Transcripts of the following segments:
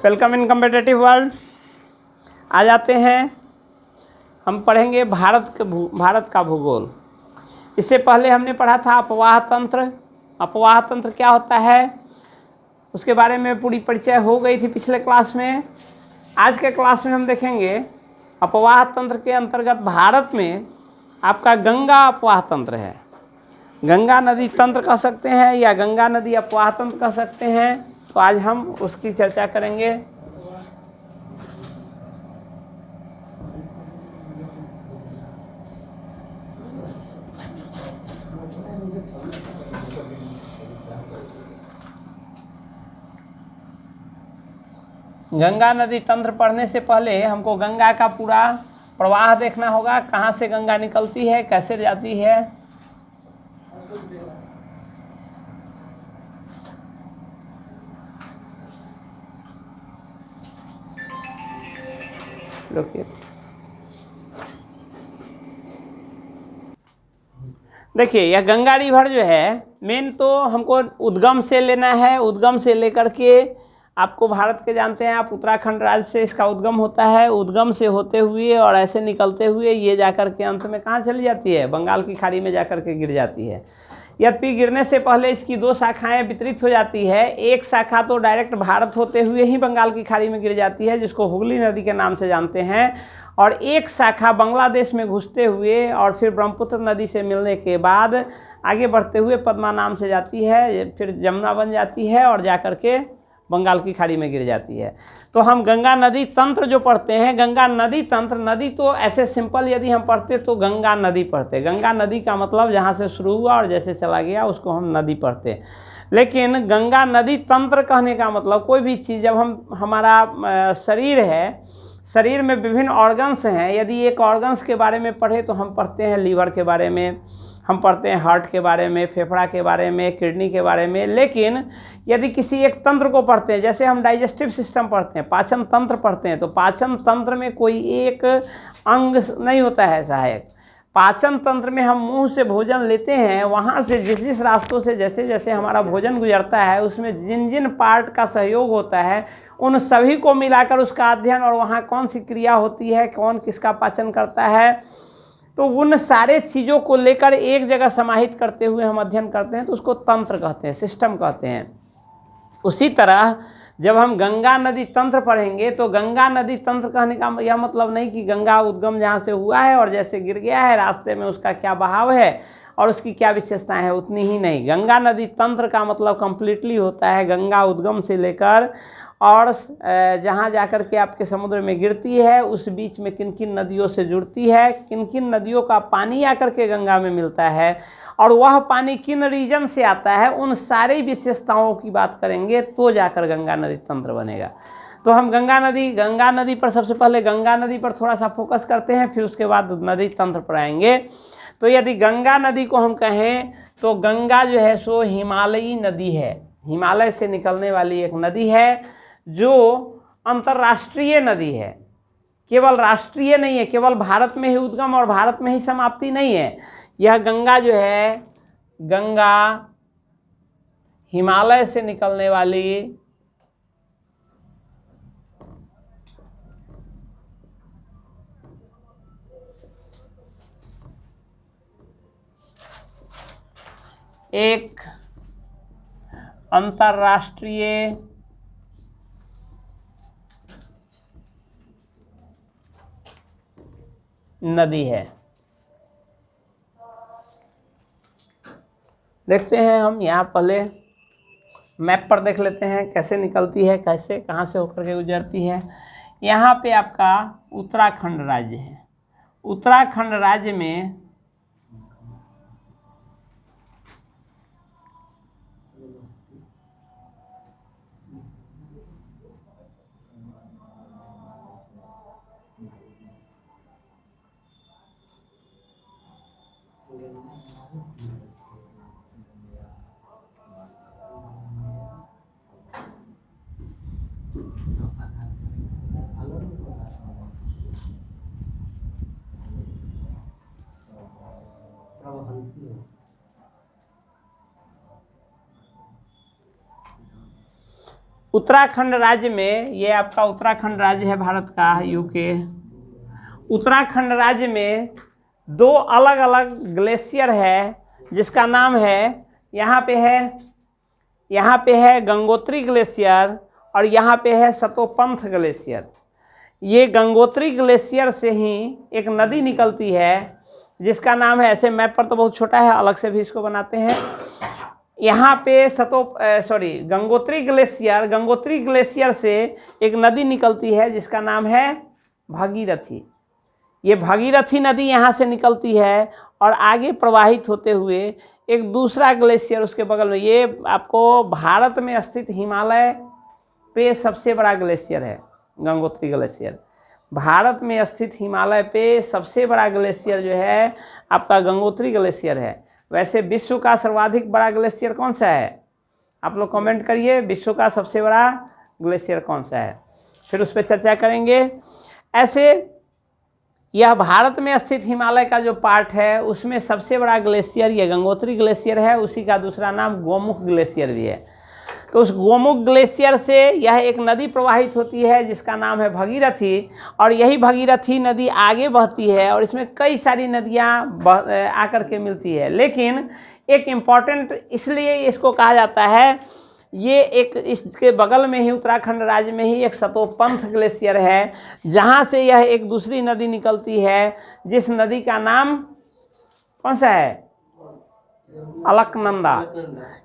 Welcome in competitive world. आ जाते हैं, हम पढ़ेंगे भारत का भूगोल। इससे पहले हमने पढ़ा था अपवाह तंत्र। अपवाह तंत्र क्या होता है उसके बारे में पूरी परिचय हो गई थी पिछले क्लास में। आज के क्लास में हम देखेंगे अपवाह तंत्र के अंतर्गत भारत में आपका गंगा अपवाह तंत्र है। गंगा नदी तंत्र कह सकते हैं या गंगा नदी अपवाह तंत्र कह सकते हैं। तो आज हम उसकी चर्चा करेंगे। गंगा नदी तंत्र पढ़ने से पहले हमको गंगा का पूरा प्रवाह देखना होगा, कहाँ से गंगा निकलती है, कैसे जाती है। देखिए यह गंगा रिवर जो है मेन तो हमको उद्गम से लेना है। उद्गम से लेकर के आपको भारत के जानते हैं आप, उत्तराखंड राज्य से इसका उद्गम होता है। उद्गम से होते हुए और ऐसे निकलते हुए ये जाकर के अंत में कहाँ चली जाती है, बंगाल की खाड़ी में जाकर के गिर जाती है। यद्यपि गिरने से पहले इसकी दो शाखाएं वितरित हो जाती है। एक शाखा तो डायरेक्ट भारत होते हुए ही बंगाल की खाड़ी में गिर जाती है, जिसको हुगली नदी के नाम से जानते हैं, और एक शाखा बांग्लादेश में घुसते हुए और फिर ब्रह्मपुत्र नदी से मिलने के बाद आगे बढ़ते हुए पद्मा नाम से जाती है, फिर जमुना बन जाती है और जाकर के बंगाल की खाड़ी में गिर जाती है। तो हम गंगा नदी तंत्र जो पढ़ते हैं, गंगा नदी तंत्र, नदी तो ऐसे सिंपल यदि हम पढ़ते तो गंगा नदी पढ़ते। गंगा नदी का मतलब जहाँ से शुरू हुआ और जैसे चला गया उसको हम नदी पढ़ते। लेकिन गंगा नदी तंत्र कहने का मतलब कोई भी चीज़, जब हमारा शरीर है, शरीर में विभिन्न ऑर्गन्स हैं। यदि एक ऑर्गन्स के बारे में पढ़े तो हम पढ़ते हैं लीवर के बारे में, हम पढ़ते हैं हार्ट के बारे में, फेफड़ा के बारे में, किडनी के बारे में। लेकिन यदि किसी एक तंत्र को पढ़ते हैं, जैसे हम डाइजेस्टिव सिस्टम पढ़ते हैं, पाचन तंत्र पढ़ते हैं, तो पाचन तंत्र में कोई एक अंग नहीं होता है सहायक। पाचन तंत्र में हम मुंह से भोजन लेते हैं, वहाँ से जिस जिस रास्तों से जैसे जैसे हमारा भोजन गुजरता है उसमें जिन जिन पार्ट का सहयोग होता है उन सभी को मिलाकर उसका अध्ययन, और वहाँ कौन सी क्रिया होती है, कौन किसका पाचन करता है, तो उन सारे चीज़ों को लेकर एक जगह समाहित करते हुए हम अध्ययन करते हैं, तो उसको तंत्र कहते हैं, सिस्टम कहते हैं। उसी तरह जब हम गंगा नदी तंत्र पढ़ेंगे तो गंगा नदी तंत्र कहने का यह मतलब नहीं कि गंगा उद्गम जहाँ से हुआ है और जैसे गिर गया है रास्ते में उसका क्या बहाव है और उसकी क्या विशेषताएं हैं, उतनी ही नहीं। गंगा नदी तंत्र का मतलब कंप्लीटली होता है गंगा उद्गम से लेकर और जहाँ जाकर के आपके समुद्र में गिरती है उस बीच में किन किन नदियों से जुड़ती है, किन किन नदियों का पानी आकर के गंगा में मिलता है और वह पानी किन रीजन से आता है, उन सारी विशेषताओं की बात करेंगे तो जाकर गंगा नदी तंत्र बनेगा। तो हम गंगा नदी पर सबसे पहले गंगा नदी पर थोड़ा सा फोकस करते हैं, फिर उसके बाद नदी तंत्र पर आएंगे। तो यदि गंगा नदी को हम कहें तो गंगा जो है सो हिमालयी नदी है, हिमालय से निकलने वाली एक नदी है जो अंतर्राष्ट्रीय नदी है। केवल राष्ट्रीय नहीं है, केवल भारत में ही उद्गम और भारत में ही समाप्ति नहीं है। यह गंगा जो है, गंगा हिमालय से निकलने वाली एक अंतर्राष्ट्रीय नदी है। देखते हैं हम यहाँ पहले मैप पर देख लेते हैं कैसे निकलती है, कैसे कहाँ से होकर के गुजरती है। यहाँ पे आपका उत्तराखंड राज्य है। उत्तराखंड राज्य में उत्तराखंड राज्य में, ये आपका उत्तराखंड राज्य है भारत का, यूके। उत्तराखंड राज्य में दो अलग अलग ग्लेशियर है जिसका नाम है, यहाँ पे है गंगोत्री ग्लेशियर और यहाँ पे है सतोपंथ ग्लेशियर। ये गंगोत्री ग्लेशियर से ही एक नदी निकलती है जिसका नाम है, ऐसे मैप पर तो बहुत छोटा है, अलग से भी इसको बनाते हैं। यहाँ पे गंगोत्री ग्लेशियर से एक नदी निकलती है जिसका नाम है भागीरथी। ये भागीरथी नदी यहाँ से निकलती है और आगे प्रवाहित होते हुए एक दूसरा ग्लेशियर उसके बगल में, ये आपको भारत में स्थित हिमालय पे सबसे बड़ा ग्लेशियर है गंगोत्री ग्लेशियर। भारत में स्थित हिमालय पे सबसे बड़ा ग्लेशियर जो है आपका गंगोत्री ग्लेशियर है। वैसे विश्व का सर्वाधिक बड़ा ग्लेशियर कौन सा है? आप लोग कमेंट करिए, विश्व का सबसे बड़ा ग्लेशियर कौन सा है, फिर उस पर चर्चा करेंगे। ऐसे यह भारत में स्थित हिमालय का जो पार्ट है उसमें सबसे बड़ा ग्लेशियर यह गंगोत्री ग्लेशियर है, उसी का दूसरा नाम गोमुख ग्लेशियर भी है। तो उस गोमुख ग्लेशियर से यह एक नदी प्रवाहित होती है जिसका नाम है भगीरथी, और यही भगीरथी नदी आगे बहती है और इसमें कई सारी नदियाँ आकर के मिलती है। लेकिन एक इम्पॉर्टेंट इसलिए इसको कहा जाता है, ये एक इसके बगल में ही उत्तराखंड राज्य में ही एक सतोपंथ ग्लेशियर है जहाँ से यह एक दूसरी नदी निकलती है, जिस नदी का नाम कौन सा है? अलकनंदा।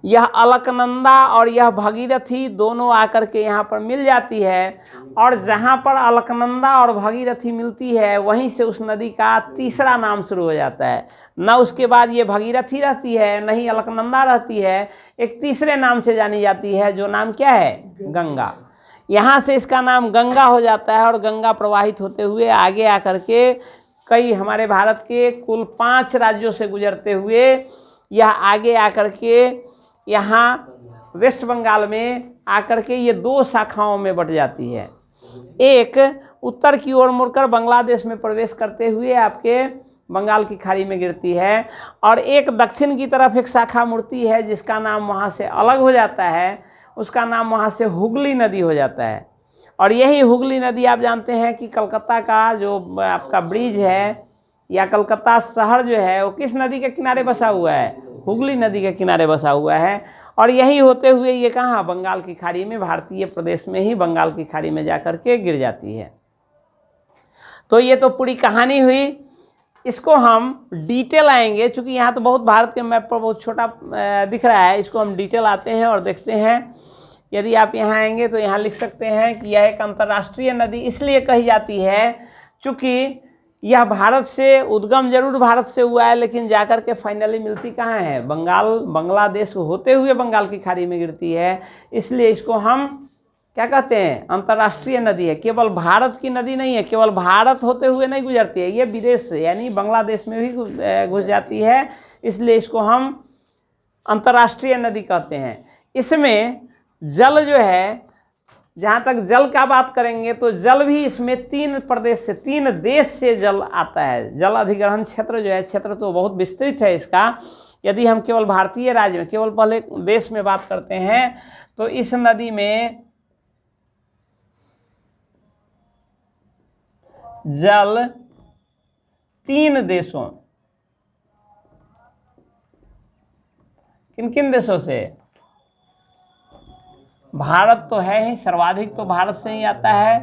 यह अलकनंदा और यह भगीरथी दोनों आकर के यहाँ पर मिल जाती है, और जहाँ पर अलकनंदा और भगीरथी मिलती है वहीं से उस नदी का तीसरा नाम शुरू हो जाता है। न उसके बाद ये भगीरथी रहती है, न ही अलकनंदा रहती है, एक तीसरे नाम से जानी जाती है, जो नाम क्या है? गंगा। यहाँ से इसका नाम गंगा हो जाता है और गंगा प्रवाहित होते हुए आगे आकर के कई हमारे भारत के कुल 5 राज्यों से गुजरते हुए यह आगे आकर के यहाँ वेस्ट बंगाल में आकर के ये 2 शाखाओं में बट जाती है। एक उत्तर की ओर मुड़कर बांग्लादेश में प्रवेश करते हुए आपके बंगाल की खाड़ी में गिरती है, और एक दक्षिण की तरफ एक शाखा मुड़ती है जिसका नाम वहाँ से अलग हो जाता है, उसका नाम वहाँ से हुगली नदी हो जाता है। और यही हुगली नदी आप जानते हैं कि कलकत्ता का जो आपका ब्रिज है या कलकत्ता शहर जो है वो किस नदी के किनारे बसा हुआ है? हुगली नदी के किनारे बसा हुआ है। और यही होते हुए ये कहाँ? बंगाल की खाड़ी में, भारतीय प्रदेश में ही बंगाल की खाड़ी में जाकर के गिर जाती है। तो ये तो पूरी कहानी हुई, इसको हम डिटेल आएंगे, चूँकि यहाँ तो बहुत भारत के मैप पर बहुत छोटा दिख रहा है, इसको हम डिटेल आते हैं और देखते हैं। यदि आप यहाँ आएंगे तो यहाँ लिख सकते हैं कि यह एक अंतर्राष्ट्रीय नदी इसलिए कही जाती है चूँकि यह भारत से उद्गम जरूर भारत से हुआ है, लेकिन जाकर के फाइनली मिलती कहाँ है? बांग्लादेश होते हुए बंगाल की खाड़ी में गिरती है, इसलिए इसको हम क्या कहते हैं? अंतर्राष्ट्रीय नदी है। केवल भारत की नदी नहीं है, केवल भारत होते हुए नहीं गुजरती है, ये विदेश से यानी बांग्लादेश में भी घुस जाती है, इसलिए इसको हम अंतर्राष्ट्रीय नदी कहते हैं। इसमें जल जो है, जहाँ तक जल का बात करेंगे तो जल भी इसमें 3 प्रदेश से, 3 देश से जल आता है। जल अधिग्रहण क्षेत्र जो है, क्षेत्र तो बहुत विस्तृत है इसका। यदि हम केवल भारतीय राज्य में, केवल पहले देश में बात करते हैं तो इस नदी में जल 3 देशों, किन किन देशों से? भारत तो है ही, सर्वाधिक तो भारत से ही आता है,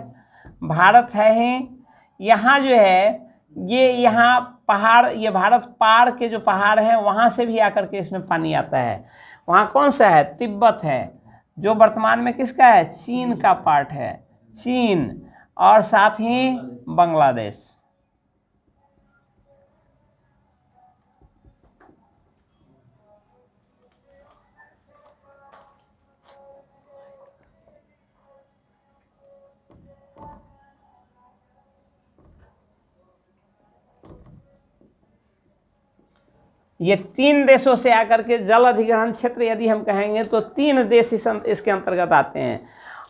भारत है ही। यहाँ जो है ये यहाँ पहाड़, ये भारत पार के जो पहाड़ हैं वहाँ से भी आकर के इसमें पानी आता है। वहाँ कौन सा है? तिब्बत है, जो वर्तमान में किसका है? चीन का पार्ट है, चीन, और साथ ही बांग्लादेश। ये 3 देशों से आकर के जल अधिग्रहण क्षेत्र यदि हम कहेंगे तो 3 देश इसके अंतर्गत आते हैं।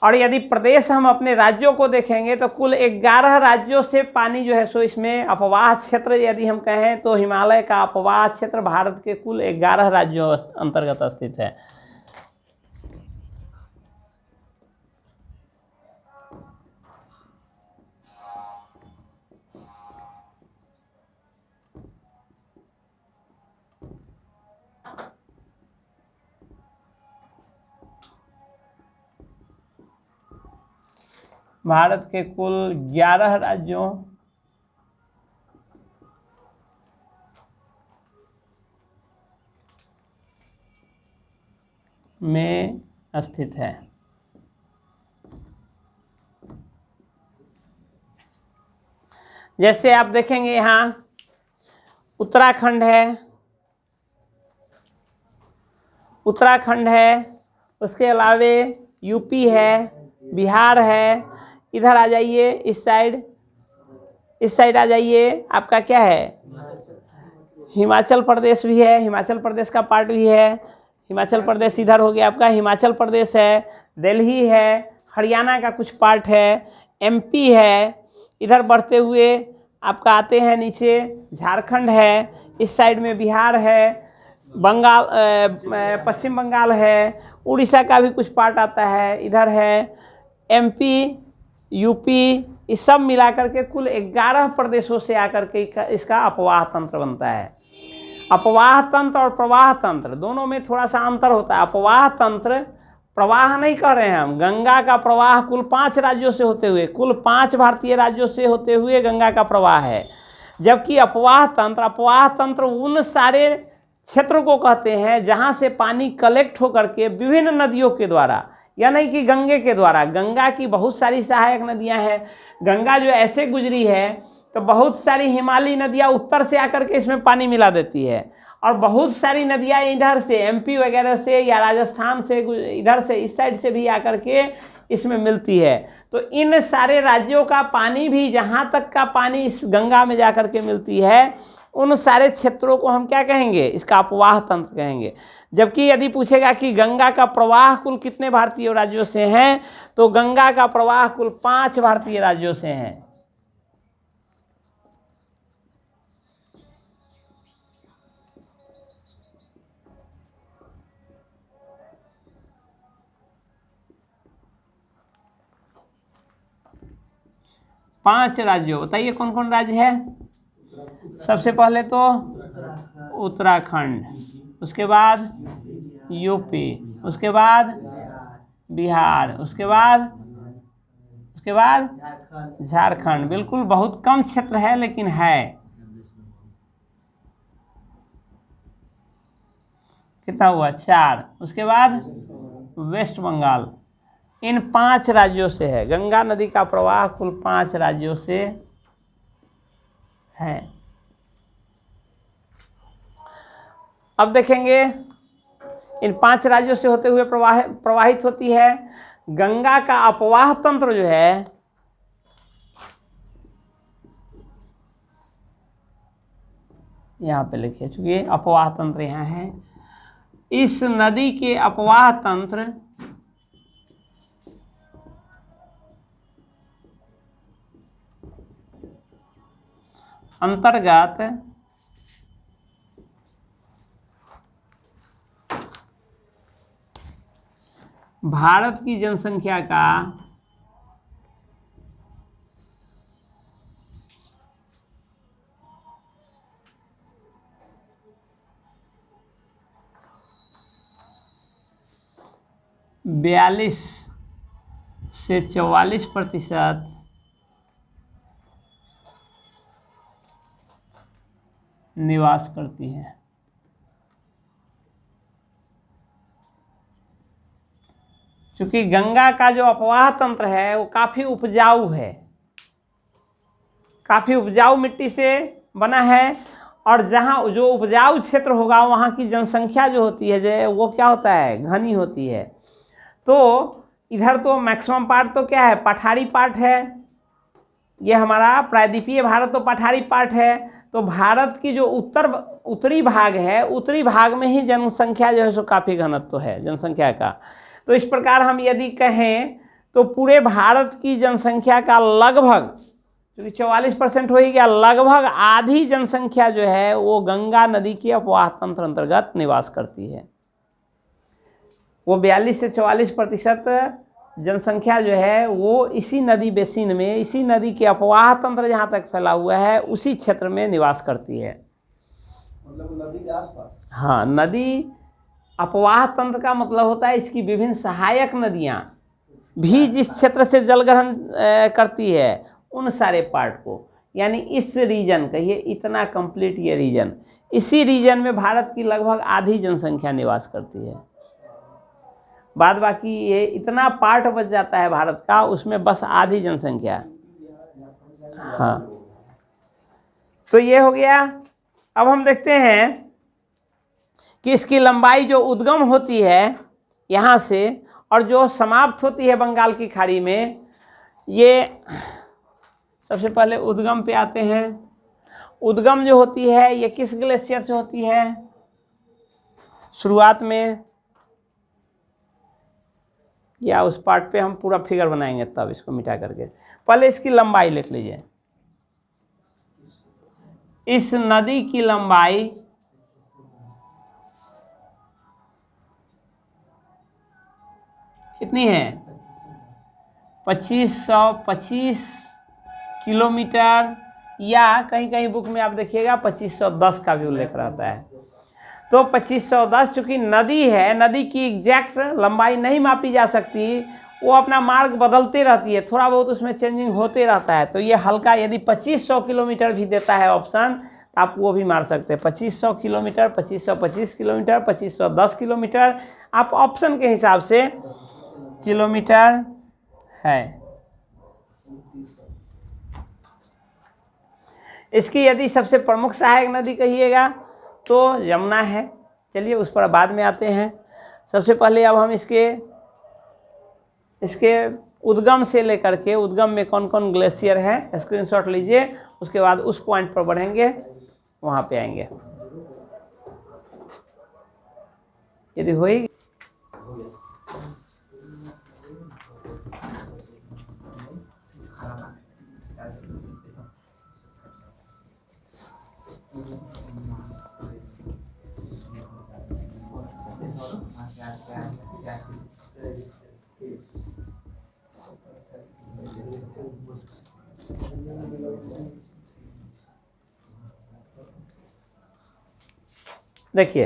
और यदि प्रदेश हम अपने राज्यों को देखेंगे तो कुल 11 राज्यों से पानी जो है सो इसमें अपवाह क्षेत्र यदि हम कहें तो हिमालय का अपवाह क्षेत्र भारत के कुल 11 राज्यों अंतर्गत स्थित है। भारत के कुल 11 राज्यों में स्थित है। जैसे आप देखेंगे यहाँ उत्तराखंड है, उसके अलावे यूपी है, बिहार है। इधर आ जाइए, इस साइड आ जाइए, आपका क्या है, हिमाचल प्रदेश भी है, हिमाचल प्रदेश का पार्ट भी है। हिमाचल प्रदेश इधर हो गया आपका, हिमाचल प्रदेश है, दिल्ली है, हरियाणा का कुछ पार्ट है, एमपी है। इधर बढ़ते हुए आपका आते हैं नीचे, झारखंड है, इस साइड में बिहार है, बंगाल, पश्चिम बंगाल है, उड़ीसा का भी कुछ पार्ट आता है, इधर है एमपी, यूपी। इस सब मिलाकर के कुल 11 प्रदेशों से आकर के इसका अपवाह तंत्र बनता है। अपवाह तंत्र और प्रवाह तंत्र दोनों में थोड़ा सा अंतर होता है। अपवाह तंत्र, प्रवाह नहीं कह रहे हैं हम, गंगा का प्रवाह कुल 5 राज्यों से होते हुए, कुल 5 भारतीय राज्यों से होते हुए गंगा का प्रवाह है। जबकि अपवाह तंत्र उन सारे क्षेत्रों को कहते हैं जहां से पानी कलेक्ट होकर के विभिन्न नदियों के द्वारा, या नहीं कि गंगे के द्वारा। गंगा की बहुत सारी सहायक नदियां हैं। गंगा जो ऐसे गुजरी है तो बहुत सारी हिमालयी नदियां उत्तर से आकर के इसमें पानी मिला देती है, और बहुत सारी नदियां इधर से एमपी वगैरह से या राजस्थान से, इधर से इस साइड से भी आकर के इसमें मिलती है। तो इन सारे राज्यों का पानी भी, जहां तक का पानी इस गंगा में जाकर के मिलती है, उन सारे क्षेत्रों को हम क्या कहेंगे, इसका अपवाह तंत्र कहेंगे। जबकि यदि पूछेगा कि गंगा का प्रवाह कुल कितने भारतीय राज्यों से हैं, तो गंगा का प्रवाह कुल 5 भारतीय राज्यों से हैं। पांच राज्यों, बताइए कौन कौन राज्य है। सबसे पहले तो उत्तराखंड, उसके बाद यूपी, उसके बाद बिहार, उसके बाद झारखंड। बिल्कुल बहुत कम क्षेत्र है लेकिन है। कितना हुआ, 4। उसके बाद वेस्ट बंगाल। इन 5 राज्यों से है। गंगा नदी का प्रवाह कुल 5 राज्यों से है। अब देखेंगे इन 5 राज्यों से होते हुए प्रवाहित होती है। गंगा का अपवाह तंत्र जो है, यहाँ पे लिखिए, चूंकि अपवाह तंत्र यहाँ है। इस नदी के अपवाह तंत्र अंतर्गत भारत की जनसंख्या का 42 से 44% निवास करती है। क्योंकि गंगा का जो अपवाह तंत्र है वो काफ़ी उपजाऊ है, काफ़ी उपजाऊ मिट्टी से बना है, और जहाँ जो उपजाऊ क्षेत्र होगा वहाँ की जनसंख्या जो होती है जो वो क्या होता है, घनी होती है। तो इधर तो मैक्सिमम पार्ट तो क्या है, पठारी पार्ट है। ये हमारा प्रायद्वीपीय भारत तो पठारी पार्ट है। तो भारत की जो उत्तरी भाग है, उत्तरी भाग में ही जनसंख्या जो है सो काफ़ी घनत्व है जनसंख्या का। तो इस प्रकार हम यदि कहें तो पूरे भारत की जनसंख्या का लगभग, क्योंकि 44% हो ही गया, लगभग आधी जनसंख्या जो है वो गंगा नदी के अपवाह तंत्र अंतर्गत निवास करती है। वो 42 से 44% जनसंख्या जो है वो इसी नदी बेसिन में, इसी नदी के अपवाह तंत्र जहाँ तक फैला हुआ है उसी क्षेत्र में निवास करती है। मतलब नदी के आसपास। हाँ, नदी अपवाह तंत्र का मतलब होता है इसकी विभिन्न सहायक नदियाँ भी जिस क्षेत्र से जल ग्रहण करती है उन सारे पार्ट को, यानी इस रीजन कहिए, इतना कंप्लीट ये रीजन, इसी रीजन में भारत की लगभग आधी जनसंख्या निवास करती है। बाद बाकी ये इतना पार्ट बच जाता है भारत का, उसमें बस आधी जनसंख्या। हाँ, तो ये हो गया। अब हम देखते हैं कि इसकी लंबाई जो उद्गम होती है यहाँ से और जो समाप्त होती है बंगाल की खाड़ी में, ये सबसे पहले उद्गम पे आते हैं। उद्गम जो होती है ये किस ग्लेशियर से होती है? शुरुआत में, या उस पार्ट पे हम पूरा फिगर बनाएंगे तब इसको मिटा करके। पहले इसकी लंबाई लिख लीजिए। इस नदी की लंबाई कितनी है? 2525 किलोमीटर, या कहीं कहीं बुक में आप देखिएगा 2510 का भी उल्लेख रहता है। तो 2510 चूंकि नदी है, नदी की एग्जैक्ट लंबाई नहीं मापी जा सकती, वो अपना मार्ग बदलते रहती है, थोड़ा बहुत उसमें चेंजिंग होते रहता है। तो ये हल्का, यदि 2500 किलोमीटर भी देता है ऑप्शन, आप वो भी मार सकते हैं। 2500 किलोमीटर, 2525 किलोमीटर, 2510 किलोमीटर, आप ऑप्शन के हिसाब से किलोमीटर है। इसकी यदि सबसे प्रमुख सहायक नदी कहिएगा तो यमुना है। चलिए उस पर बाद में आते हैं। सबसे पहले अब हम इसके उद्गम से लेकर के, उद्गम में कौन कौन ग्लेशियर है स्क्रीनशॉट लीजिए, उसके बाद उस पॉइंट पर बढ़ेंगे, वहाँ पे आएंगे। यदि हुई देखिए,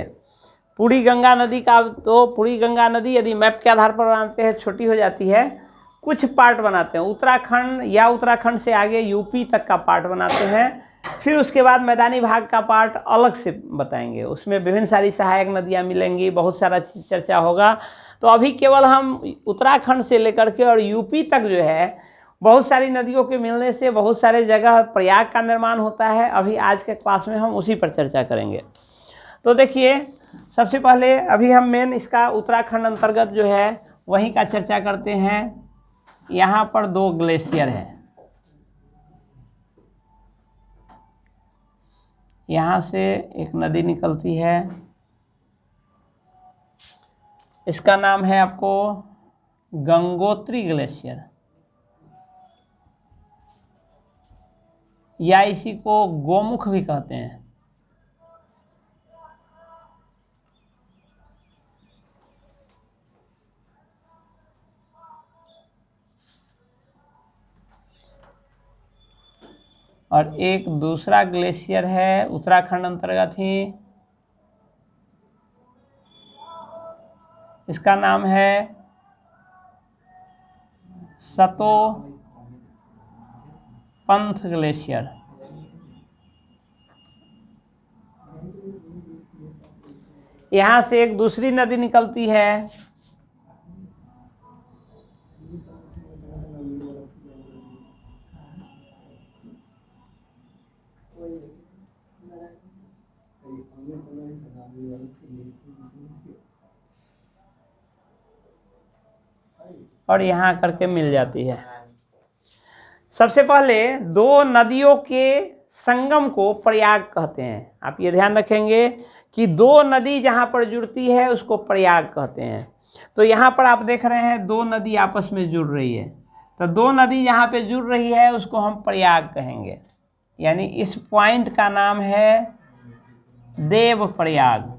पूरी गंगा नदी का, तो पूरी गंगा नदी यदि मैप के आधार पर बनाते हैं छोटी हो जाती है, कुछ पार्ट बनाते हैं। उत्तराखंड या उत्तराखंड से आगे यूपी तक का पार्ट बनाते हैं, फिर उसके बाद मैदानी भाग का पार्ट अलग से बताएंगे। उसमें विभिन्न सारी सहायक नदियाँ मिलेंगी, बहुत सारा चर्चा होगा। तो अभी केवल हम उत्तराखंड से लेकर के और यूपी तक जो है, बहुत सारी नदियों के मिलने से बहुत सारे जगह प्रयाग का निर्माण होता है। अभी आज के क्लास में हम उसी पर चर्चा करेंगे। तो देखिए, सबसे पहले अभी हम मेन इसका उत्तराखंड अंतर्गत जो है वहीं का चर्चा करते हैं। यहाँ पर 2 ग्लेशियर है, यहाँ से एक नदी निकलती है, इसका नाम है आपको गंगोत्री ग्लेशियर, या इसी को गोमुख भी कहते हैं। और एक दूसरा ग्लेशियर है उत्तराखंड अंतर्गत ही, इसका नाम है सतोपंथ ग्लेशियर। यहाँ से एक दूसरी नदी निकलती है, और यहाँ करके मिल जाती है। सबसे पहले 2 नदियों के संगम को प्रयाग कहते हैं। आप ये ध्यान रखेंगे कि 2 नदी जहाँ पर जुड़ती है उसको प्रयाग कहते हैं। तो यहाँ पर आप देख रहे हैं 2 नदी आपस में जुड़ रही है, तो 2 नदी यहाँ पे जुड़ रही है उसको हम प्रयाग कहेंगे। यानी इस पॉइंट का नाम है देव प्रयाग।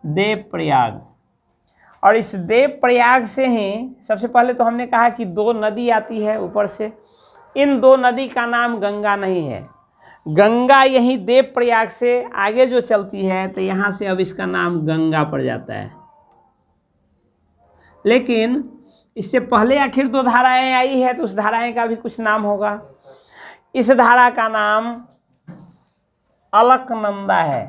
देव प्रयाग। और इस देव प्रयाग से ही सबसे पहले तो हमने कहा कि 2 नदी आती है ऊपर से। इन 2 नदी का नाम गंगा नहीं है। गंगा यहीं देवप्रयाग से आगे जो चलती है तो यहाँ से अब इसका नाम गंगा पड़ जाता है। लेकिन इससे पहले आखिर 2 धाराएं आई है तो उस धाराएं का भी कुछ नाम होगा। इस धारा का नाम अलकनंदा है।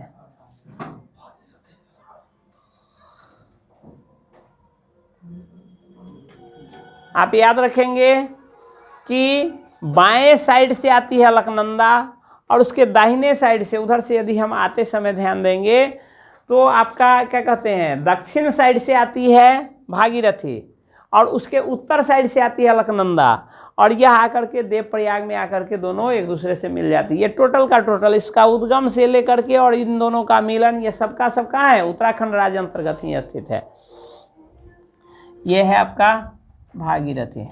आप याद रखेंगे कि बाएं साइड से आती है अलकनंदा और उसके दाहिने साइड से, उधर से यदि हम आते समय ध्यान देंगे तो आपका क्या कहते हैं, दक्षिण साइड से आती है भागीरथी और उसके उत्तर साइड से आती है अलकनंदा और यह आकर के देवप्रयाग में आकर के दोनों एक दूसरे से मिल जाती है। ये टोटल का टोटल इसका उद्गम से लेकर के और इन दोनों का मिलन ये सबका सब कहाँ है, उत्तराखंड राज्य अंतर्गत ही स्थित है। ये है आपका भागीरथी।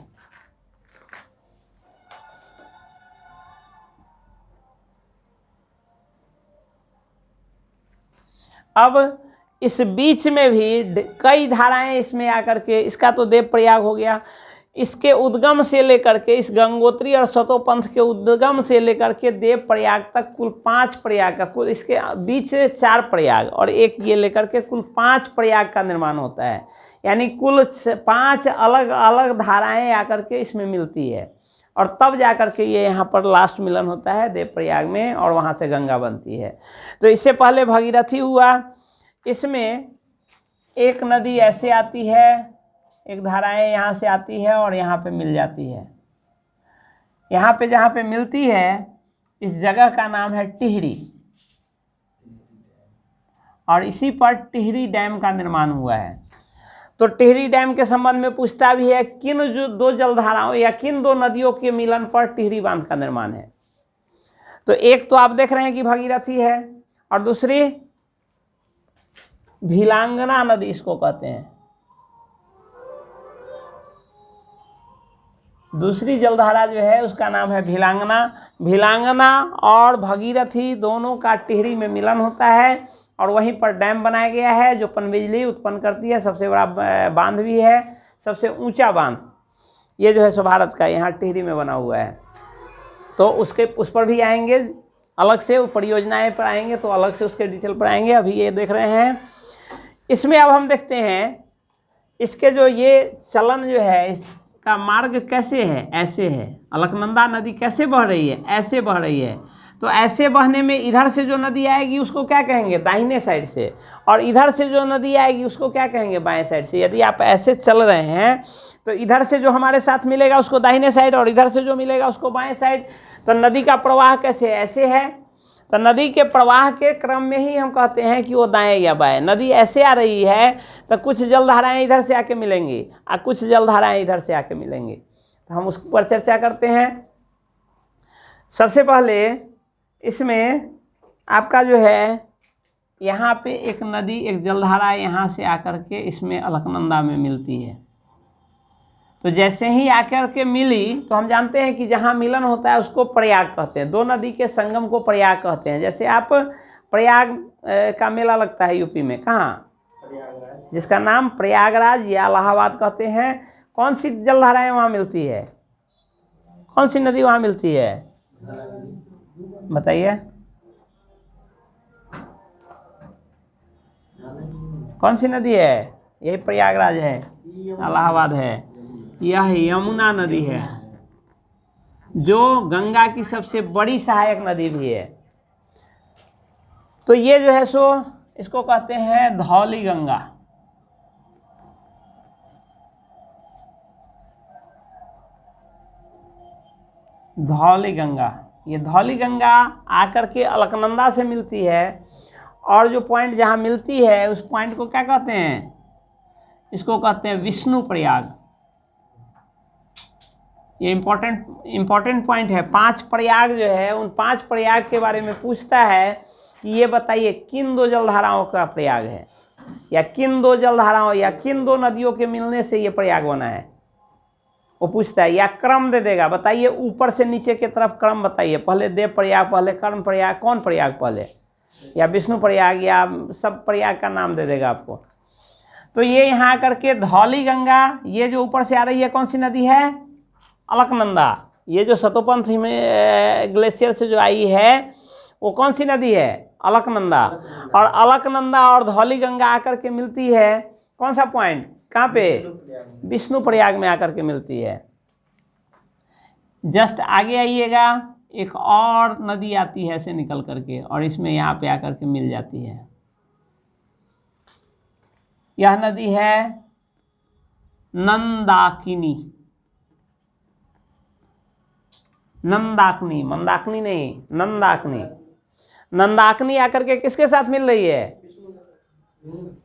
अब इस बीच में भी कई धाराएं इसमें आकर के, इसका तो देवप्रयाग हो गया, इसके उद्गम से लेकर के इस गंगोत्री और सतोपंथ के उद्गम से लेकर के देवप्रयाग तक कुल 5 प्रयाग का, कुल इसके बीच 4 प्रयाग और एक ये लेकर के कुल 5 प्रयाग का निर्माण होता है। यानी कुल 5 अलग अलग धाराएं आकर के इसमें मिलती है और तब जाकर के ये यहाँ पर लास्ट मिलन होता है देवप्रयाग में और वहाँ से गंगा बनती है। तो इससे पहले भागीरथी हुआ, इसमें एक नदी ऐसे आती है, एक धाराएं यहाँ से आती है और यहाँ पे मिल जाती है। यहाँ पे जहाँ पे मिलती है इस जगह का नाम है टिहरी और इसी पर टिहरी डैम का निर्माण हुआ है। तो टिहरी डैम के संबंध में पूछता भी है किन जो 2 जलधाराओं या किन 2 नदियों के मिलन पर टिहरी बांध का निर्माण है। तो एक तो आप देख रहे हैं कि भागीरथी है और दूसरी भिलांगना नदी इसको कहते हैं। दूसरी जलधारा जो है उसका नाम है भिलांगना। भिलांगना और भागीरथी दोनों का टिहरी में मिलन होता है और वहीं पर डैम बनाया गया है जो पनबिजली उत्पन्न करती है। सबसे बड़ा बांध भी है, सबसे ऊंचा बांध ये जो है सो भारत का यहाँ टिहरी में बना हुआ है। तो उस पर भी आएंगे अलग से, परियोजनाएं पर आएंगे तो अलग से उसके डिटेल पर आएंगे। अभी ये देख रहे हैं इसमें। अब हम देखते हैं इसके जो ये चलन जो है इसका मार्ग कैसे है, ऐसे है। अलकनंदा नदी कैसे बह रही है, ऐसे बह रही है। तो ऐसे बहने में इधर से जो नदी आएगी उसको क्या कहेंगे, दाहिने साइड से, और इधर से जो नदी आएगी उसको क्या कहेंगे, बाएं साइड से। यदि आप ऐसे चल रहे हैं तो इधर से जो हमारे साथ मिलेगा उसको दाहिने साइड और इधर से जो मिलेगा उसको बाएं साइड। तो नदी का प्रवाह कैसे, ऐसे है। तो नदी के प्रवाह के क्रम में ही हम कहते हैं कि वो दाएं या बाएं। नदी ऐसे आ रही है तो कुछ जलधाराएं इधर से आके मिलेंगी और कुछ जलधाराएं इधर से आके मिलेंगी। तो हम उस पर चर्चा करते हैं। सबसे पहले इसमें आपका जो है यहाँ पे एक नदी, एक जलधारा यहाँ से आकर के इसमें अलकनंदा में मिलती है। तो जैसे ही आकर के मिली तो हम जानते हैं कि जहाँ मिलन होता है उसको प्रयाग कहते हैं। 2 नदी के संगम को प्रयाग कहते हैं। जैसे आप प्रयाग का मेला लगता है यूपी में, कहाँ, जिसका नाम प्रयागराज या इलाहाबाद कहते हैं। कौन सी जलधाराएं वहाँ मिलती है, कौन सी नदी वहाँ मिलती है, बताइए कौन सी नदी है। यही प्रयागराज है, इलाहाबाद है। यह यमुना नदी है जो गंगा की सबसे बड़ी सहायक नदी भी है। तो ये जो है सो इसको कहते हैं धौली गंगा। धौली गंगा, ये धौली गंगा आकर के अलकनंदा से मिलती है और जो पॉइंट जहाँ मिलती है उस पॉइंट को क्या कहते हैं, इसको कहते हैं विष्णु प्रयाग। ये इम्पोर्टेंट पॉइंट है। 5 प्रयाग जो है उन 5 प्रयाग के बारे में पूछता है कि ये बताइए किन 2 जलधाराओं का प्रयाग है, या किन 2 जलधाराओं या किन 2 नदियों के मिलने से ये प्रयाग बना है, वो पूछता है। या क्रम दे देगा, बताइए ऊपर से नीचे की तरफ क्रम बताइए, पहले देव प्रयाग, पहले कर्म प्रयाग, कौन प्रयाग पहले, या विष्णु प्रयाग, या सब प्रयाग का नाम दे देगा आपको। तो ये यहाँ करके धौली गंगा, ये जो ऊपर से आ रही है कौन सी नदी है, अलकनंदा। ये जो सतोपंथ में ग्लेशियर से जो आई है वो कौन सी नदी है? अलकनंदा। और अलकनंदा और धौली गंगा आकर के मिलती है कौन सा पॉइंट, कहाँ पे? विष्णुप्रयाग में आकर के मिलती है। जस्ट आगे आइएगा, एक और नदी आती है ऐसे निकल करके और इसमें यहाँ पे आकर के मिल जाती है। यह नदी है नंदाकिनी। नंदाकिनी, मंदाकिनी नहीं, नंदाकिनी। नंदाकिनी आकर के किसके साथ मिल रही है?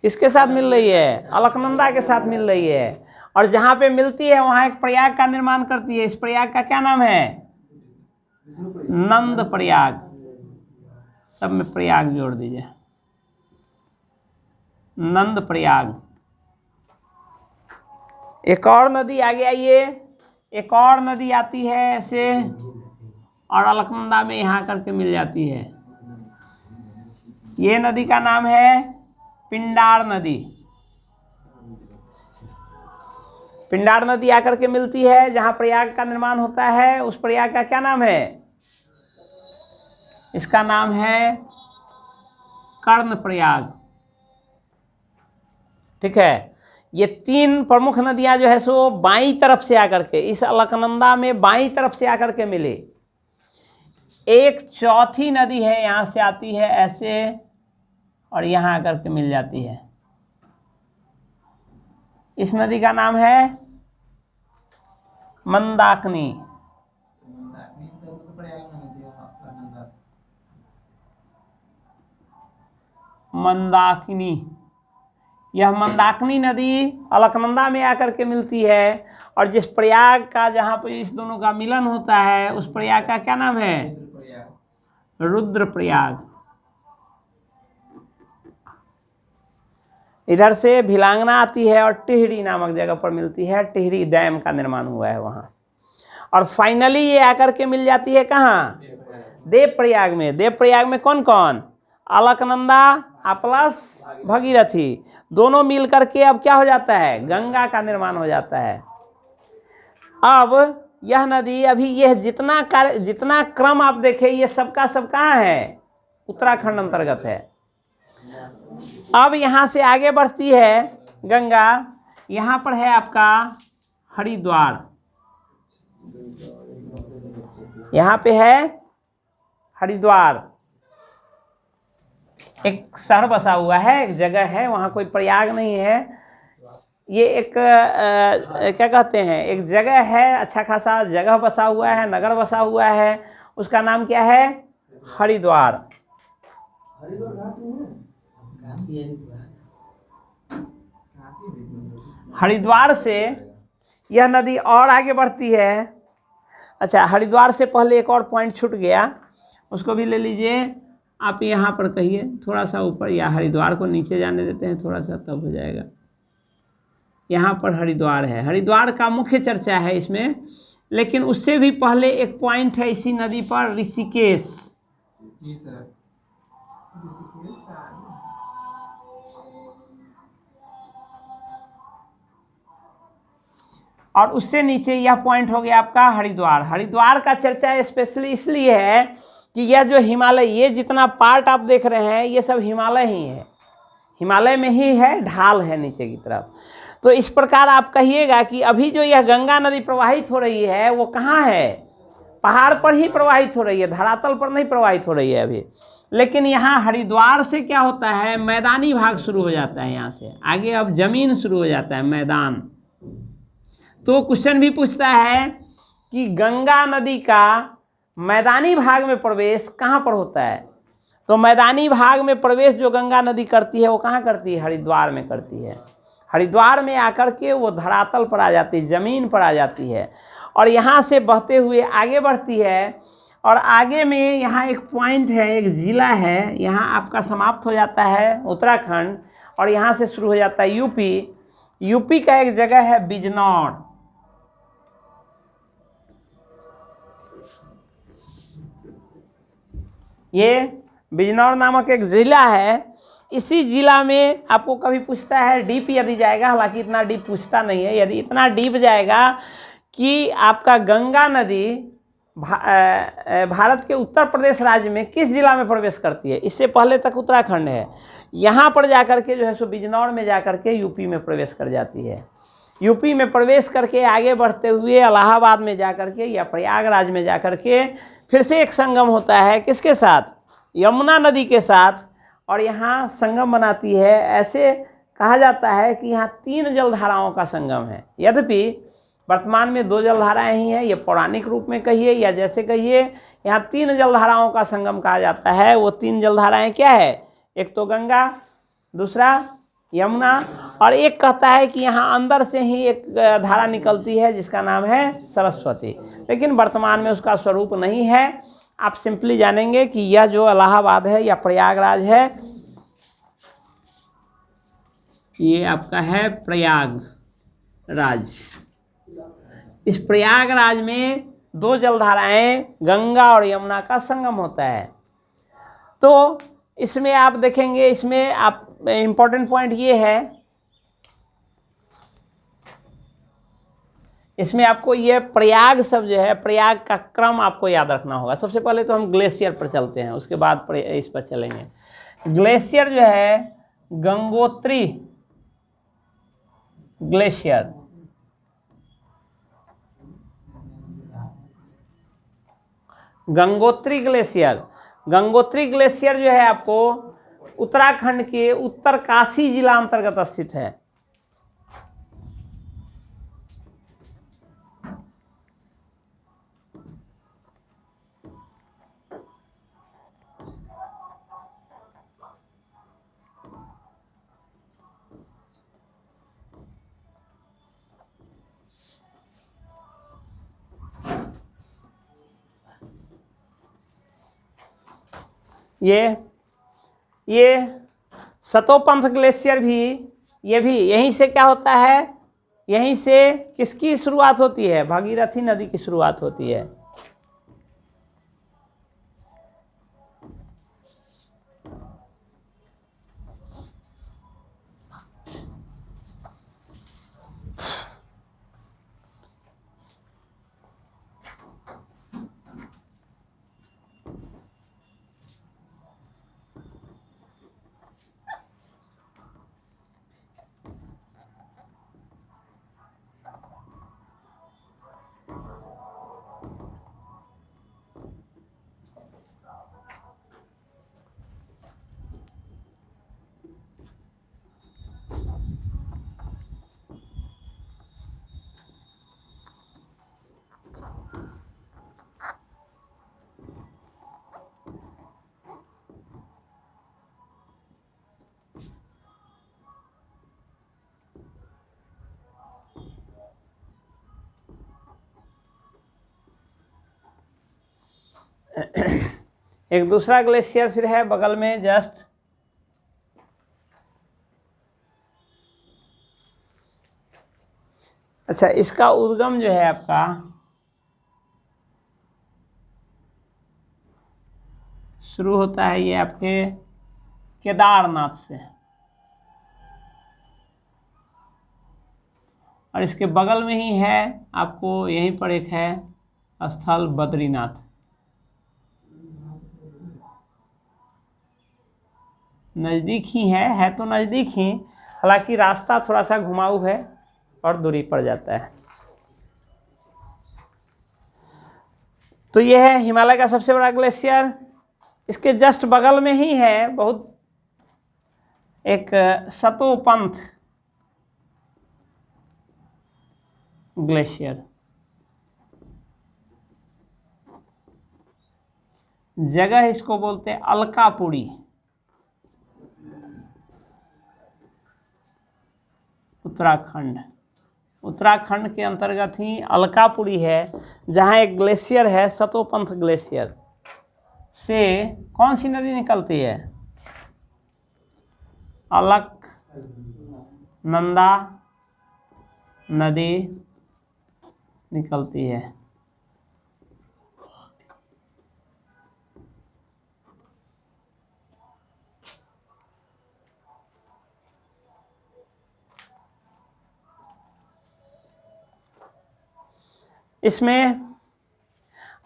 किसके साथ मिल रही है? अलकनंदा के साथ मिल रही है। और जहां पे मिलती है वहां एक प्रयाग का निर्माण करती है। इस प्रयाग का क्या नाम है? नंद प्रयाग। सब में प्रयाग जोड़ दीजिए, नंद प्रयाग। एक और नदी आगे आइए, एक और नदी आती है ऐसे और अलकनंदा में यहाँ करके मिल जाती है। ये नदी का नाम है पिंडार नदी। पिंडार नदी आकर के मिलती है जहाँ प्रयाग का निर्माण होता है। उस प्रयाग का क्या नाम है? इसका नाम है कर्ण प्रयाग। ठीक है, ये तीन प्रमुख नदियां जो है सो बाईं तरफ से आकर के इस अलकनंदा में बाईं तरफ से आकर के मिले। एक चौथी नदी है यहाँ से आती है ऐसे और यहाँ आकर के मिल जाती है। इस नदी का नाम है मंदाकिनी। मंदाकिनी, यह मंदाकिनी नदी अलकनंदा में आकर के मिलती है और जिस प्रयाग का जहाँ पर इस दोनों का मिलन होता है उस प्रयाग का क्या नाम है? रुद्रप्रयाग। इधर से भिलांगना आती है और टिहरी नामक जगह पर मिलती है। टिहरी डैम का निर्माण हुआ है वहाँ। और फाइनली ये आकर के मिल जाती है कहाँ? देवप्रयाग में। देवप्रयाग में कौन कौन? अलकनंदा प्लस भगीरथी, दोनों मिल करके अब क्या हो जाता है? गंगा का निर्माण हो जाता है। अब यह नदी अभी यह जितना क्रम आप देखें ये सबका सब कहाँ है? उत्तराखंड अंतर्गत है। अब यहाँ से आगे बढ़ती है गंगा, यहाँ पर है आपका हरिद्वार। यहाँ पे है हरिद्वार, एक शहर बसा हुआ है, एक जगह है, वहाँ कोई प्रयाग नहीं है। ये एक क्या कहते हैं, एक जगह है, अच्छा खासा जगह बसा हुआ है, नगर बसा हुआ है। उसका नाम क्या है? हरिद्वार। हरिद्वार से यह नदी और आगे बढ़ती है। अच्छा, हरिद्वार से पहले एक और पॉइंट छूट गया, उसको भी ले लीजिए। आप यहाँ पर कहिए थोड़ा सा ऊपर, या हरिद्वार को नीचे जाने देते हैं थोड़ा सा, तब हो जाएगा। यहाँ पर हरिद्वार है, हरिद्वार का मुख्य चर्चा है इसमें। लेकिन उससे भी पहले एक पॉइंट है इसी नदी पर, ऋषिकेश। और उससे नीचे यह पॉइंट हो गया आपका हरिद्वार। हरिद्वार का चर्चा स्पेशली इसलिए है कि यह जो हिमालय, ये जितना पार्ट आप देख रहे हैं ये सब हिमालय ही है, हिमालय में ही है, ढाल है नीचे की तरफ। तो इस प्रकार आप कहिएगा कि अभी जो यह गंगा नदी प्रवाहित हो रही है वो कहाँ है? पहाड़ पर ही प्रवाहित हो रही है, धरातल पर नहीं प्रवाहित हो रही है अभी। लेकिन यहाँ हरिद्वार से क्या होता है? मैदानी भाग शुरू हो जाता है, यहाँ से आगे अब जमीन शुरू हो जाता है, मैदान। तो क्वेश्चन भी पूछता है कि गंगा नदी का मैदानी भाग में प्रवेश कहाँ पर होता है? तो मैदानी भाग में प्रवेश जो गंगा नदी करती है वो कहाँ करती है? हरिद्वार में करती है। हरिद्वार में आकर के वो धरातल पर आ जाती है, ज़मीन पर आ जाती है और यहाँ से बहते हुए आगे बढ़ती है। और आगे में यहाँ एक पॉइंट है, एक ज़िला है, यहाँ आपका समाप्त हो जाता है उत्तराखंड और यहाँ से शुरू हो जाता है यूपी। यूपी का एक जगह है बिजनौर। ये बिजनौर नामक एक ज़िला है। इसी ज़िला में आपको कभी पूछता है डीप यदि जाएगा, हालांकि इतना डीप पूछता नहीं है, यदि इतना डीप जाएगा कि आपका गंगा नदी भारत के उत्तर प्रदेश राज्य में किस जिला में प्रवेश करती है। इससे पहले तक उत्तराखंड है, यहाँ पर जाकर के जो है सो बिजनौर में जाकर के यूपी में प्रवेश कर जाती है। यूपी में प्रवेश करके आगे बढ़ते हुए इलाहाबाद में जाकर के या प्रयागराज में जाकर के फिर से एक संगम होता है, किसके साथ, यमुना नदी के साथ, और यहाँ संगम बनाती है। ऐसे कहा जाता है कि यहाँ 3 जलधाराओं का संगम है। यद्यपि वर्तमान में 2 जलधाराएं ही हैं, ये पौराणिक रूप में कहिए या जैसे कहिए, यहाँ 3 जलधाराओं का संगम कहा जाता है। वो 3 जलधाराएं क्या है, एक तो गंगा, दूसरा यमुना, और एक कहता है कि यहाँ अंदर से ही एक धारा निकलती है जिसका नाम है सरस्वती। लेकिन वर्तमान में उसका स्वरूप नहीं है। आप सिंपली जानेंगे कि यह जो इलाहाबाद है या प्रयागराज है, ये आपका है प्रयागराज। इस प्रयागराज में 2 जलधाराएं गंगा और यमुना का संगम होता है। तो इसमें आप देखेंगे, इसमें आप इम्पोर्टेंट पॉइंट ये है, इसमें आपको ये प्रयाग शब्द जो है, प्रयाग का क्रम आपको याद रखना होगा। सबसे पहले तो हम ग्लेशियर पर चलते हैं, उसके बाद इस पर चलेंगे। ग्लेशियर जो है Gangotri glacier, Gangotri glacier, Gangotri glacier जो है आपको उत्तराखंड के उत्तरकाशी जिला अंतर्गत स्थित है। ये सतोपंथ ग्लेशियर भी, ये भी यहीं से क्या होता है, यहीं से किसकी शुरुआत होती है, भागीरथी नदी की शुरुआत होती है। एक दूसरा ग्लेशियर फिर है बगल में जस्ट, अच्छा, इसका उद्गम जो है आपका शुरू होता है ये आपके केदारनाथ से, और इसके बगल में ही है आपको यहीं पर एक है स्थल बद्रीनाथ। नज़दीक ही है तो नज़दीक ही, हालांकि रास्ता थोड़ा सा घुमाऊ है और दूरी पड़ जाता है। तो यह है हिमालय का सबसे बड़ा ग्लेशियर। इसके जस्ट बगल में ही है बहुत एक सतोपंथ ग्लेशियर। जगह इसको बोलते हैं अलकापुरी, उत्तराखंड। उत्तराखंड के अंतर्गत ही अलकापुरी है, जहाँ एक ग्लेशियर है सतोपंथ ग्लेशियर से कौन सी नदी निकलती है, अलकनंदा नदी निकलती है। इसमें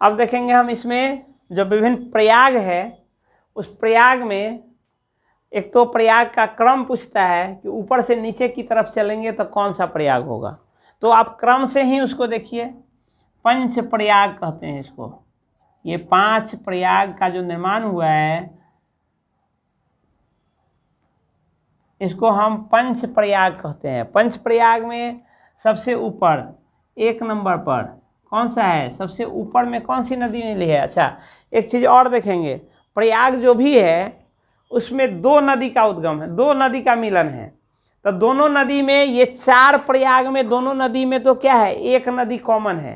अब देखेंगे हम, इसमें जो विभिन्न प्रयाग है उस प्रयाग में एक तो प्रयाग का क्रम पूछता है कि ऊपर से नीचे की तरफ चलेंगे तो कौन सा प्रयाग होगा, तो आप क्रम से ही उसको देखिए। पंच प्रयाग कहते हैं इसको। ये 5 प्रयाग का जो निर्माण हुआ है इसको हम पंच प्रयाग कहते हैं। पंच प्रयाग में सबसे ऊपर 1 नंबर पर कौन सा है, सबसे ऊपर में कौन सी नदी मिली है। अच्छा, एक चीज़ और देखेंगे, प्रयाग जो भी है उसमें 2 नदी का उद्गम है, 2 नदी का मिलन है। तो दोनों नदी में, ये 4 प्रयाग में दोनों नदी में तो क्या है, एक नदी कॉमन है,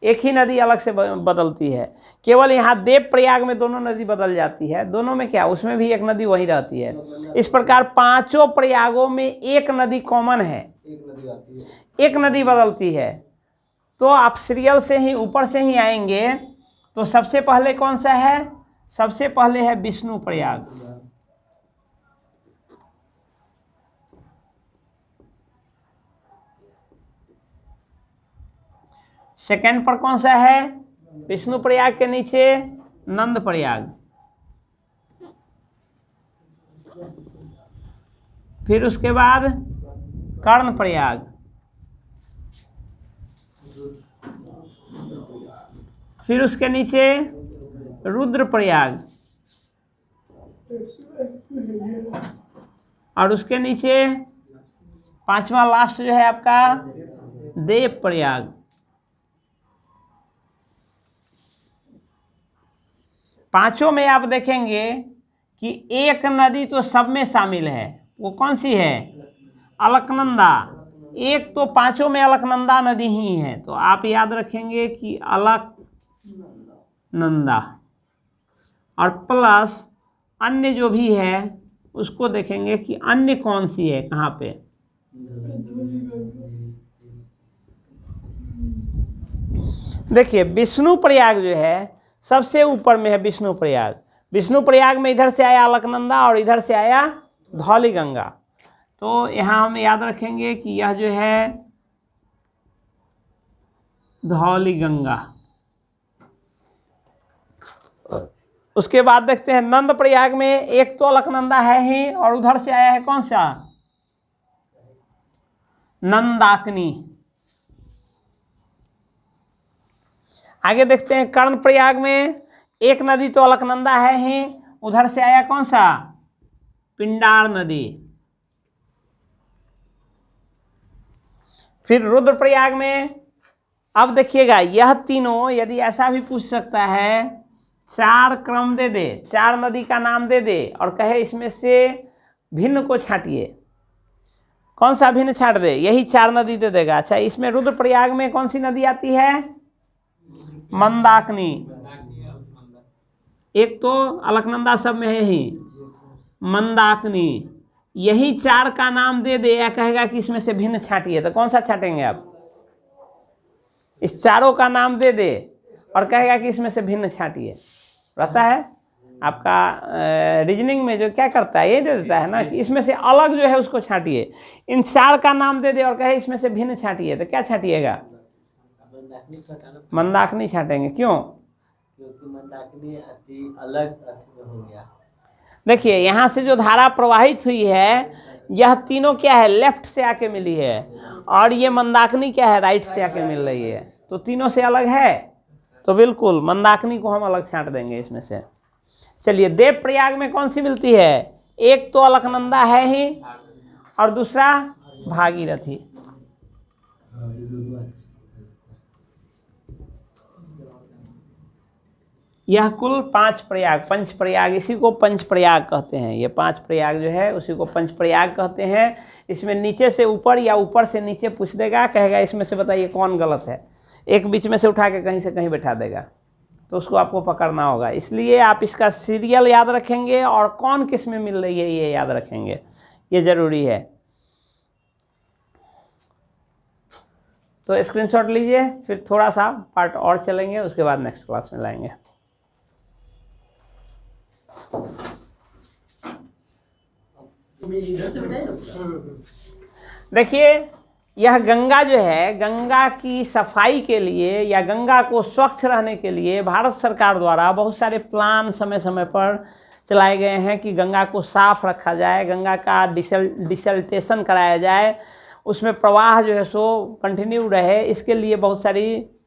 एक ही नदी अलग से बदलती है। केवल यहाँ देव प्रयाग में दोनों नदी बदल जाती है, दोनों में क्या, उसमें भी एक नदी वही रहती है। इस प्रकार 5 प्रयागों में एक नदी कॉमन है, एक नदी बदलती है। तो आप सीरियल से ही ऊपर से ही आएंगे तो सबसे पहले कौन सा है, सबसे पहले है विष्णु प्रयाग। सेकंड पर कौन सा है, विष्णु प्रयाग के नीचे नंद प्रयाग। फिर उसके बाद कर्ण प्रयाग, फिर उसके नीचे रुद्र प्रयाग, और उसके नीचे 5वां लास्ट जो है आपका देव प्रयाग। पांचों में आप देखेंगे कि एक नदी तो सब में शामिल है, वो कौन सी है, अलकनंदा। एक तो पांचों में अलकनंदा नदी ही है, तो आप याद रखेंगे कि अलकनंदा, और प्लस अन्य जो भी है उसको देखेंगे कि अन्य कौन सी है, कहाँ पे। देखिए विष्णु प्रयाग जो है सबसे ऊपर में है विष्णु प्रयाग। विष्णु प्रयाग में इधर से आया अलकनंदा और इधर से आया धौली गंगा। तो यहाँ हम याद रखेंगे कि यह जो है धौली गंगा। उसके बाद देखते हैं नंद प्रयाग में एक तो अलकनंदा है ही, और उधर से आया है कौन सा, नंदाकिनी। आगे देखते हैं कर्ण प्रयाग में एक नदी तो अलकनंदा है ही, उधर से आया कौन सा, पिंडार नदी। फिर रुद्र प्रयाग में, अब देखिएगा यह तीनों, यदि ऐसा भी पूछ सकता है 4 क्रम दे दे, 4 नदी का नाम दे दे और कहे इसमें से भिन्न को छांटिए, कौन सा भिन्न छांट दे, यही 4 नदी दे देगा। अच्छा, इसमें रुद्र प्रयाग में कौन सी नदी आती है, मंदाकिनी। एक तो अलकनंदा सब में है ही, मंदाकिनी। यही 4 का नाम दे दे या कहेगा कि इसमें से भिन्न छांटिए, तो कौन सा छाटेंगे आप, इस चारों का नाम दे दे और कहेगा कि इसमें से भिन्न छांटिए, रहता है आपका रीजनिंग में जो क्या करता है, ये दे देता है ना कि इसमें से अलग जो है उसको छांटिए। इन 4 का नाम दे दे और कहे इसमें से भिन्न छांटिए, तो क्या छांटिएगा, मंदाकिनी छाटेंगे। क्यों, क्योंकि मंदाकिनी अलग हो गया। देखिए यहाँ से जो धारा प्रवाहित हुई है यह तीनों क्या है, लेफ्ट से आके मिली है, और ये मंदाकिनी क्या है, राइट से आके मिल रही है, तो तीनों से अलग है। तो बिल्कुल मंदाकिनी को हम अलग छांट देंगे इसमें से। चलिए देव प्रयाग में कौन सी मिलती है, एक तो अलकनंदा है ही और दूसरा भागीरथी। यह कुल 5 प्रयाग, पंच प्रयाग, इसी को पंच प्रयाग कहते हैं। ये 5 प्रयाग जो है उसी को पंच प्रयाग कहते हैं। इसमें नीचे से ऊपर या ऊपर से नीचे पूछ देगा, कहेगा इसमें से बताइए कौन गलत है, एक बीच में से उठा के कहीं से कहीं बैठा देगा, तो उसको आपको पकड़ना होगा। इसलिए आप इसका सीरियल याद रखेंगे और कौन किस में मिल रही है ये याद रखेंगे, ये ज़रूरी है। तो स्क्रीनशॉट लीजिए, फिर थोड़ा सा पार्ट और चलेंगे, उसके बाद नेक्स्ट क्लास में लाएंगे। देखिए यह गंगा जो है, गंगा की सफाई के लिए या गंगा को स्वच्छ रहने के लिए भारत सरकार द्वारा बहुत सारे प्लान समय समय पर चलाए गए हैं कि गंगा को साफ रखा जाए, गंगा का डिसल्टेशन कराया जाए, उसमें प्रवाह जो है सो कंटिन्यू रहे, इसके लिए बहुत सारी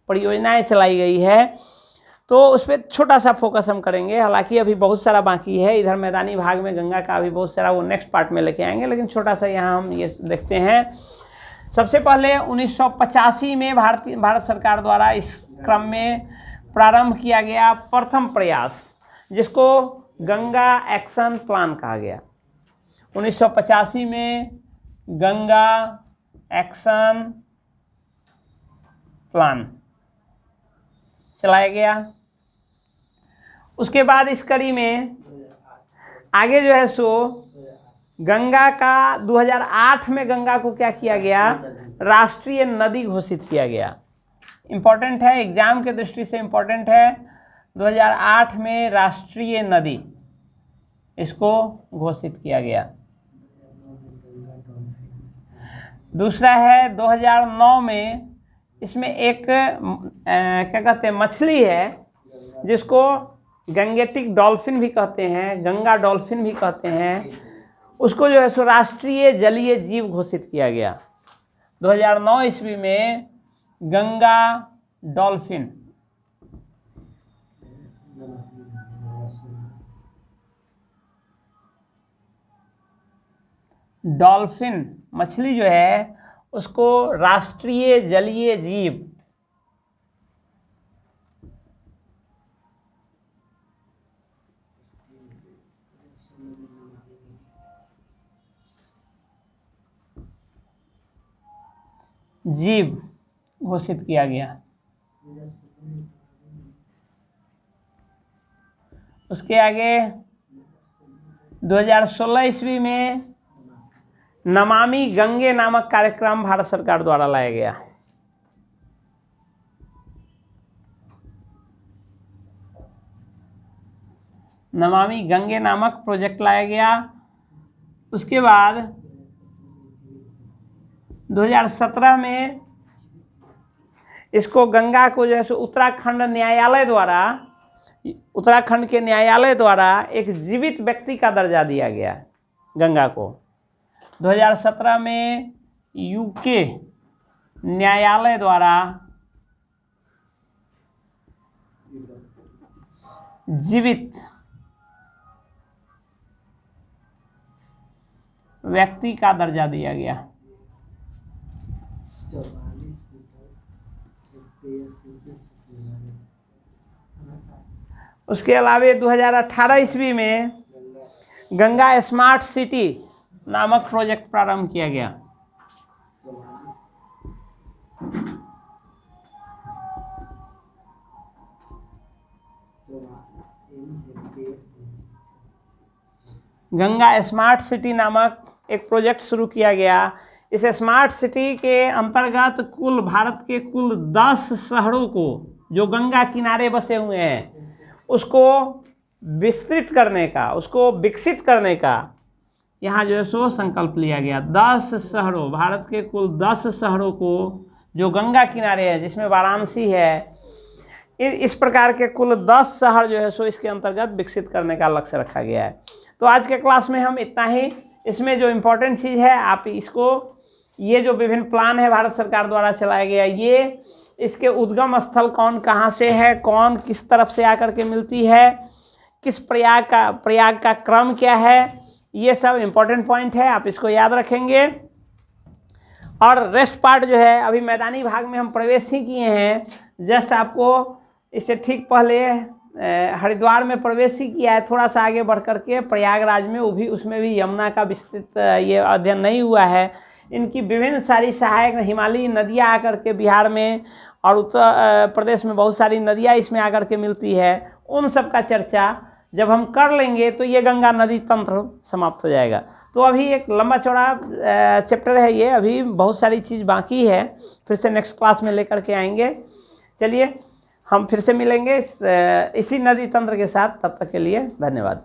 परियोजनाएं चलाई गई है। तो उस पर छोटा सा फोकस हम करेंगे, हालांकि अभी बहुत सारा बाकी है। इधर मैदानी भाग में गंगा का अभी बहुत सारा, वो नेक्स्ट पार्ट में लेके आएंगे, लेकिन छोटा सा यहाँ हम ये देखते हैं। सबसे पहले 1985 में भारत सरकार द्वारा इस क्रम में प्रारंभ किया गया प्रथम प्रयास, जिसको गंगा एक्शन प्लान कहा गया। 1985 में गंगा एक्शन प्लान चलाया गया। उसके बाद इस कड़ी में आगे जो है सो गंगा का 2008 में गंगा को क्या किया गया, राष्ट्रीय नदी घोषित किया गया। इम्पोर्टेंट है, एग्जाम के दृष्टि से इम्पोर्टेंट है। 2008 में राष्ट्रीय नदी इसको घोषित किया गया। दूसरा है 2009 में, इसमें एक क्या कहते हैं, मछली है जिसको गंगेटिक डॉल्फिन भी कहते हैं, गंगा डॉल्फिन भी कहते हैं, उसको जो है सो राष्ट्रीय जलीय जीव घोषित किया गया 2009 ईस्वी में। गंगा डॉल्फिन, डॉल्फिन मछली जो है उसको राष्ट्रीय जलीय जीव घोषित किया गया। उसके आगे 2016 ईस्वी में नमामि गंगे नामक कार्यक्रम भारत सरकार द्वारा लाया गया। नमामि गंगे नामक प्रोजेक्ट लाया गया। उसके बाद 2017 में इसको गंगा को जो है सो उत्तराखंड के न्यायालय द्वारा एक जीवित व्यक्ति का दर्जा दिया गया गंगा को। 2017 में यूके न्यायालय द्वारा जीवित व्यक्ति का दर्जा दिया गया। उसके अलावा 2018 ईस्वी में गंगा स्मार्ट सिटी नामक प्रोजेक्ट प्रारंभ किया गया। गंगा स्मार्ट सिटी नामक एक प्रोजेक्ट शुरू किया गया। इस स्मार्ट सिटी के अंतर्गत कुल भारत के कुल 10 शहरों को जो गंगा किनारे बसे हुए हैं उसको विस्तृत करने का, उसको विकसित करने का यहाँ जो है सो संकल्प लिया गया। 10 शहरों, भारत के कुल 10 शहरों को जो गंगा किनारे हैं, जिसमें वाराणसी है, इस प्रकार के कुल 10 शहर जो है सो इसके अंतर्गत विकसित करने का लक्ष्य रखा गया है। तो आज के क्लास में हम इतना ही। इसमें जो इम्पोर्टेंट चीज़ है, आप इसको, ये जो विभिन्न प्लान है भारत सरकार द्वारा चलाया गया, ये इसके उद्गम स्थल कौन कहाँ से है, कौन किस तरफ से आकर के मिलती है, किस प्रयाग का क्रम क्या है, ये सब इम्पोर्टेंट पॉइंट है, आप इसको याद रखेंगे। और रेस्ट पार्ट जो है, अभी मैदानी भाग में हम प्रवेश ही किए हैं, जस्ट आपको इससे ठीक पहले हरिद्वार में प्रवेश ही किया है। थोड़ा सा आगे बढ़ करके प्रयागराज में, वो भी, उसमें भी यमुना का विस्तृत ये अध्ययन नहीं हुआ है। इनकी विभिन्न सारी सहायक हिमालयी नदियाँ आकर के बिहार में और उत्तर प्रदेश में बहुत सारी नदियाँ इसमें आकर के मिलती है। उन सब का चर्चा जब हम कर लेंगे तो ये गंगा नदी तंत्र समाप्त हो जाएगा। तो अभी एक लंबा चौड़ा चैप्टर है ये, अभी बहुत सारी चीज़ बाकी है, फिर से नेक्स्ट क्लास में लेकर के आएंगे। चलिए हम फिर से मिलेंगे इसी नदी तंत्र के साथ, तब तक के लिए धन्यवाद।